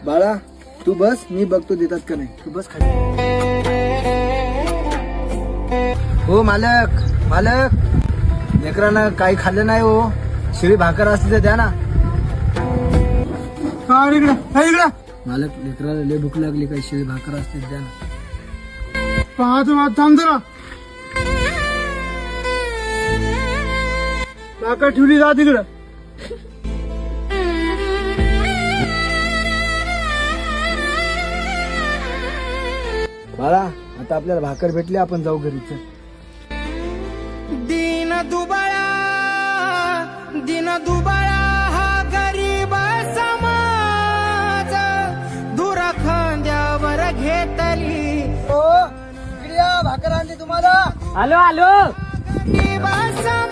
बाळा तू बस, मी बघतो देतात का नाही. तू बस खाली. हो मालक, मालक लेकरांना काही खाल्लं नाही हो. शिळी भाकर असली तर द्या ना. मालक लेकराला लय भूक लागली, काही शिळी भाकर असते द्या ना. थांब जरा. भाकर ठेवली जा तिकडं. बाळा आता आपल्याला भाकर भेटली, आपण जाऊ घरी. चल. दीन दुबळा हा गरीब समाज दुरा खांद्यावर घेतली. हो इकडे या, भाकर आणली तुम्हाला. आलो गरीब समाज